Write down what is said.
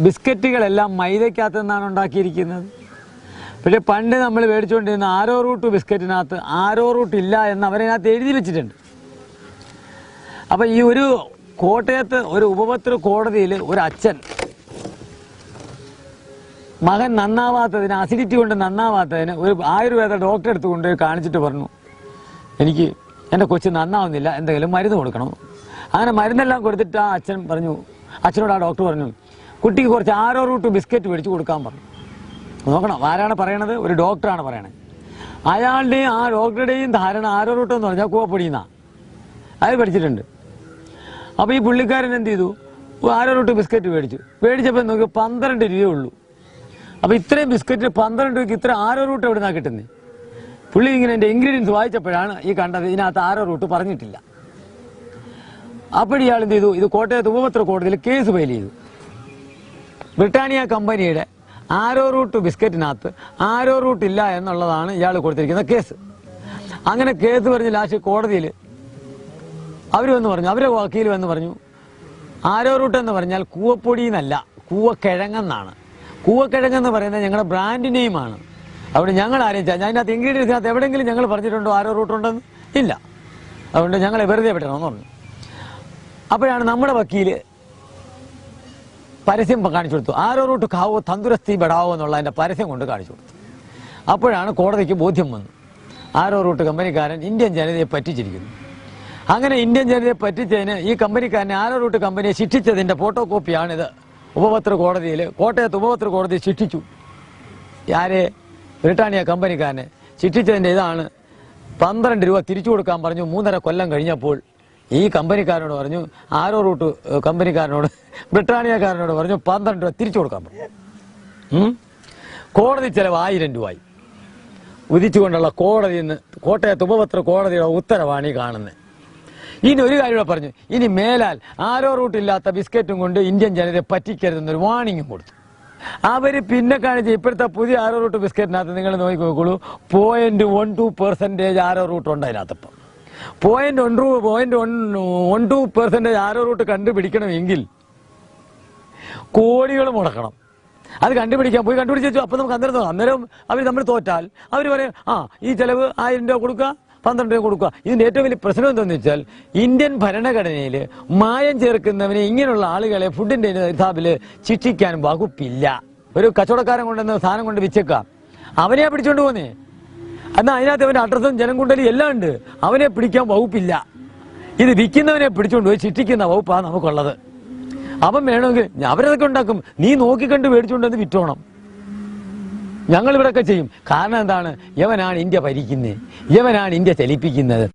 ബിസ്ക്കറ്റുകളെല്ലാം മൈദയ്ക്കകത്ത് നിന്നാണ് ഉണ്ടാക്കിയിരിക്കുന്നത്. പക്ഷേ പണ്ട് നമ്മൾ മേടിച്ചുകൊണ്ടിരുന്ന ആരോ റൂട്ട് ബിസ്ക്കറ്റിനകത്ത് ആരോ റൂട്ട് ഇല്ല എന്ന് അവരതിനകത്ത് എഴുതി വെച്ചിട്ടുണ്ട്. അപ്പം ഈ ഒരു കോട്ടയത്ത് ഒരു ഉപഭോക്തൃ കോടതിയിൽ ഒരു അച്ഛൻ മകൻ നന്നാവാത്തതിന്, അസിഡിറ്റി കൊണ്ട് നന്നാവാത്തതിന് ഒരു ആയുർവേദ ഡോക്ടറെ അടുത്ത് കൊണ്ടുപോയി കാണിച്ചിട്ട് പറഞ്ഞു, എനിക്ക് എൻ്റെ കൊച്ചു നന്നാവുന്നില്ല, എന്തെങ്കിലും മരുന്ന് കൊടുക്കണം. അങ്ങനെ മരുന്നെല്ലാം കൊടുത്തിട്ട് ആ അച്ഛൻ പറഞ്ഞു, അച്ഛനോട് ആ ഡോക്ടർ പറഞ്ഞു, കുട്ടിക്ക് കുറച്ച് ആരോ റൂട്ട് ബിസ്ക്കറ്റ് മേടിച്ച് കൊടുക്കാൻ പറഞ്ഞു. നോക്കണം, ആരാണ് പറയണത്? ഒരു ഡോക്ടറാണ് പറയണത്. അയാളുടെയും ആ ഡോക്ടറുടെയും ധാരണ ആരോ റൂട്ട് എന്ന് പറഞ്ഞാൽ കൂവപ്പൊടിയെന്നാണ്. അത് പഠിച്ചിട്ടുണ്ട്. അപ്പോൾ ഈ പുള്ളിക്കാരൻ എന്ത് ചെയ്തു? ആരോ റൂട്ട് ബിസ്ക്കറ്റ് മേടിച്ചപ്പോൾ നോക്കി 12 രൂപയേ ഉള്ളൂ. അപ്പോൾ ഇത്രയും ബിസ്ക്കറ്റ് 12 രൂപയ്ക്ക് ഇത്ര ആരോ റൂട്ട് എവിടെ നിന്നാണ് കിട്ടുന്നത്? പുള്ളി ഇങ്ങനെ എൻ്റെ ഇൻഗ്രീഡിയൻസ് വായിച്ചപ്പോഴാണ് ഈ കണ്ടത്, ഇതിനകത്ത് ആരോ റൂട്ട് പറഞ്ഞിട്ടില്ല. അപ്പോൾ ഇയാൾ എന്ത് ചെയ്തു? ഇത് കോട്ടയത്ത് ഉപഭോക്തൃ കോടതിയിൽ കേസ് ഫയൽ ചെയ്തു. ബ്രിട്ടാനിയ കമ്പനിയുടെ ആരോ റൂട്ട് ബിസ്ക്കറ്റിനകത്ത് ആരോ റൂട്ട് ഇല്ല എന്നുള്ളതാണ് ഇയാൾ കൊടുത്തിരിക്കുന്ന കേസ്. അങ്ങനെ കേസ് പറഞ്ഞ് ലാസ്റ്റ് കോടതിയിൽ അവർ വന്ന് പറഞ്ഞു, അവരെ വക്കീൽ വന്ന് പറഞ്ഞു, ആരോ റൂട്ട് എന്ന് പറഞ്ഞാൽ കൂവപ്പൊടി എന്നല്ല, കൂവക്കിഴങ്ങെന്നാണ്. കൂവക്കിഴങ്ങെന്ന് പറയുന്നത് ഞങ്ങളുടെ ബ്രാൻഡ് നെയിമാണ്. അതുകൊണ്ട് ഞങ്ങൾ ആരെയും അതിനകത്ത് ഇൻഗ്രീഡിയൻസിനകത്ത് എവിടെയെങ്കിലും ഞങ്ങൾ പറഞ്ഞിട്ടുണ്ടോ ആരോ റൂട്ട് ഉണ്ടെന്ന്? ഇല്ല. അതുകൊണ്ട് ഞങ്ങളെ വെറുതെ വിടണമെന്ന് പറഞ്ഞു. അപ്പോഴാണ് നമ്മുടെ വക്കീല് പരസ്യം കാണിച്ചു കൊടുത്തു, ആരോ റൂട്ട് ഖാവോ തന്തുരസ്തി ബടാവോ എന്നുള്ള അതിൻ്റെ പരസ്യം കൊണ്ട് കാണിച്ചു കൊടുത്തു. അപ്പോഴാണ് കോടതിക്ക് ബോധ്യം വന്നു, ആരോ റൂട്ട് കമ്പനിക്കാരൻ ഇന്ത്യൻ ജനതയെ പറ്റിച്ചിരിക്കുന്നു. അങ്ങനെ ഇന്ത്യൻ ജനതയെ പറ്റിച്ചതിന് ഈ കമ്പനിക്കാരനെ, ആരോ റൂട്ട് കമ്പനിയെ ശിക്ഷിച്ചതിൻ്റെ ഫോട്ടോ കോപ്പിയാണിത്. ഉപഭോക്തൃ കോടതിയിൽ, കോട്ടയത്ത് ഉപഭോക്തൃ കോടതി ശിക്ഷിച്ചു. ആരെ? ബ്രിട്ടാനിയ കമ്പനിക്കാരനെ ശിക്ഷിച്ചതിൻ്റെ ഇതാണ്. 12 രൂപ തിരിച്ചു കൊടുക്കാൻ പറഞ്ഞു. 3.5 കൊല്ലം കഴിഞ്ഞപ്പോൾ ഈ കമ്പനിക്കാരനോട് പറഞ്ഞു, ആരോ റൂട്ട് കമ്പനിക്കാരനോട്, ബ്രിട്ടാനിയക്കാരനോട് പറഞ്ഞു 12 രൂപ തിരിച്ചു കൊടുക്കാൻ പറഞ്ഞു. കോടതി ചെലവ് 1000 രൂപയായി. ഉദിച്ചുകൊണ്ടുള്ള കോടതിയിൽ നിന്ന്, കോട്ടയത്ത് ഉപഭോക്തൃ കോടതിയുടെ ഉത്തരവാണ് ഈ കാണുന്നത്. ഇനി ഒരു കാര്യം കൂടെ പറഞ്ഞു, ഇനി മേലാൽ ആരോ റൂട്ട് ഇല്ലാത്ത ബിസ്ക്കറ്റും കൊണ്ട് ഇന്ത്യൻ ജനതയെ പറ്റിക്കരുതെന്നൊരു വാണിംഗും കൊടുത്തു. അവർ പിന്നെ കാണിച്ച ഇപ്പോഴത്തെ പുതിയ ആരോ റൂട്ട് ബിസ്ക്കറ്റിനകത്ത് നിങ്ങൾ നോക്കി നോക്കുള്ളൂ, 0.12% ആരോ റൂട്ട് ഉണ്ട് അതിനകത്തിപ്പം. 0.12% ആരോ റൂട്ട് കണ്ടുപിടിക്കണമെങ്കിൽ കോടികൾ മുടക്കണം. അത് കണ്ടുപിടിക്കാൻ പോയി കണ്ടുപിടിച്ചു. അപ്പം നമുക്ക് അന്നേരം അവർ നമ്മൾ തോറ്റാൽ അവർ പറയും, ഈ ചെലവ് 1000 രൂപ കൊടുക്കുക, 12 രൂപ കൊടുക്കുക. ഇതിൻ്റെ ഏറ്റവും വലിയ പ്രശ്നം എന്താണെന്ന് വെച്ചാൽ, ഇന്ത്യൻ ഭരണഘടനയിൽ മായം ചേർക്കുന്നവനെ, ഇങ്ങനെയുള്ള ആളുകളെ ഫുഡിൻ്റെ ഹിസാബിൽ ശിക്ഷിക്കാൻ വകുപ്പില്ല. ഒരു കച്ചവടക്കാരൻ കൊണ്ടുവന്ന സാധനം കൊണ്ട് വിച്ചേക്കാം, അവനെയാ പിടിച്ചോണ്ട് പോന്നേ. എന്നാൽ അതിനകത്ത് അവൻ്റെ അഡ്രസ്സും ജനംകുണ്ടലും എല്ലാം ഉണ്ട്, അവനെ പിടിക്കാൻ വകുപ്പില്ല. ഇത് വിൽക്കുന്നവനെ പിടിച്ചോണ്ട് പോയി ശിക്ഷിക്കുന്ന വകുപ്പാണ് നമുക്കുള്ളത്. അവൻ വേണമെങ്കിൽ അവരതൊക്കെ ഉണ്ടാക്കും, നീ നോക്കിക്കണ്ട് മേടിച്ചുകൊണ്ടെന്ന് വിറ്റോണം. ഞങ്ങൾ ഇവിടെയൊക്കെ ചെയ്യും. കാരണം എന്താണ്? യവനാണ് ഇന്ത്യ ഭരിക്കുന്നത്, യവനാണ് ഇന്ത്യ ചലിപ്പിക്കുന്നത്.